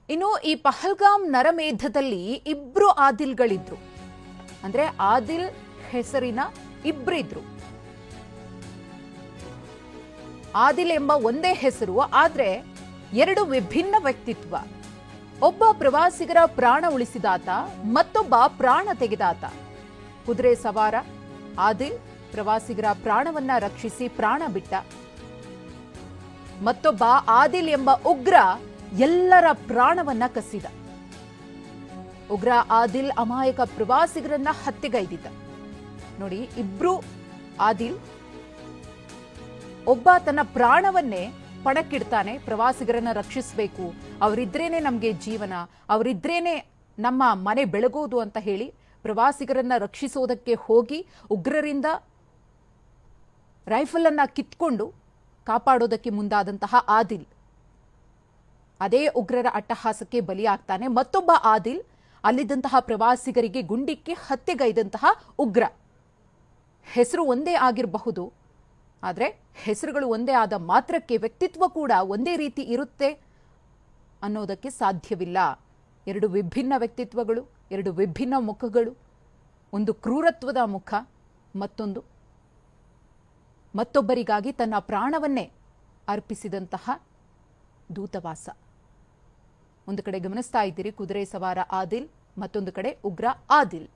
ಇನ್ನು ಈ ಪಹಲ್ಗಾಮ್ ನರಮೇಧದಲ್ಲಿ ಇಬ್ರು ಆದಿಲ್ಗಳಿದ್ರು. ಅಂದ್ರೆ ಆದಿಲ್ ಹೆಸರಿನ ಇಬ್ರಿದ್ರು. ಆದಿಲ್ ಎಂಬ ಒಂದೇ ಹೆಸರು, ಆದ್ರೆ ಎರಡು ವಿಭಿನ್ನ ವ್ಯಕ್ತಿತ್ವ. ಒಬ್ಬ ಪ್ರವಾಸಿಗರ ಪ್ರಾಣ ಉಳಿಸಿದಾತ, ಮತ್ತೊಬ್ಬ ಪ್ರಾಣ ತೆಗೆದಾತ. ಕುದುರೆ ಸವಾರ ಆದಿಲ್ ಪ್ರವಾಸಿಗರ ಪ್ರಾಣವನ್ನ ರಕ್ಷಿಸಿ ಪ್ರಾಣ ಬಿಟ್ಟ. ಮತ್ತೊಬ್ಬ ಆದಿಲ್ ಎಂಬ ಉಗ್ರ ಎಲ್ಲರ ಪ್ರಾಣವನ್ನ ಕಸಿದ. ಉಗ್ರ ಆದಿಲ್ ಅಮಾಯಕ ಪ್ರವಾಸಿಗರನ್ನ ಹತ್ಯೆಗೈದಿದ್ದ. ನೋಡಿ, ಇಬ್ರು ಆದಿಲ್, ಒಬ್ಬ ತನ್ನ ಪ್ರಾಣವನ್ನೇ ಪಣಕ್ಕಿಡ್ತಾನೆ, ಪ್ರವಾಸಿಗರನ್ನ ರಕ್ಷಿಸಬೇಕು, ಅವರಿದ್ರೇನೆ ನಮಗೆ ಜೀವನ, ಅವರಿದ್ರೇನೆ ನಮ್ಮ ಮನೆ ಬೆಳಗೋದು ಅಂತ ಹೇಳಿ ಪ್ರವಾಸಿಗರನ್ನ ರಕ್ಷಿಸೋದಕ್ಕೆ ಹೋಗಿ ಉಗ್ರರಿಂದ ರೈಫಲ್ ಅನ್ನ ಕಿತ್ಕೊಂಡು ಕಾಪಾಡೋದಕ್ಕೆ ಮುಂದಾದಂತಹ ಆದಿಲ್ ಅದೇ ಉಗ್ರರ ಅಟ್ಟಹಾಸಕ್ಕೆ ಬಲಿಯಾಗ್ತಾನೆ. ಮತ್ತೊಬ್ಬ ಆದಿಲ್ ಅಲ್ಲಿದ್ದಂತಹ ಪ್ರವಾಸಿಗರಿಗೆ ಗುಂಡಿಕ್ಕಿ ಹತ್ಯೆಗೈದಂತಹ ಉಗ್ರ. ಹೆಸರು ಒಂದೇ ಆಗಿರಬಹುದು, ಆದರೆ ಹೆಸರುಗಳು ಒಂದೇ ಆದ ಮಾತ್ರಕ್ಕೆ ವ್ಯಕ್ತಿತ್ವ ಕೂಡ ಒಂದೇ ರೀತಿ ಇರುತ್ತೆ ಅನ್ನೋದಕ್ಕೆ ಸಾಧ್ಯವಿಲ್ಲ. ಎರಡು ವಿಭಿನ್ನ ವ್ಯಕ್ತಿತ್ವಗಳು, ಎರಡು ವಿಭಿನ್ನ ಮುಖಗಳು. ಒಂದು ಕ್ರೂರತ್ವದ ಮುಖ, ಮತ್ತೊಬ್ಬರಿಗಾಗಿ ತನ್ನ ಪ್ರಾಣವನ್ನೇ ಅರ್ಪಿಸಿದಂತಹ ದೂತವಾಸ. ಒಂದು ಕಡೆ ಗಮನಿಸ್ತಾ ಇದ್ದೀರಿ ಕುದುರೆ ಸವಾರ ಆದಿಲ್, ಮತ್ತೊಂದು ಕಡೆ ಉಗ್ರ ಆದಿಲ್.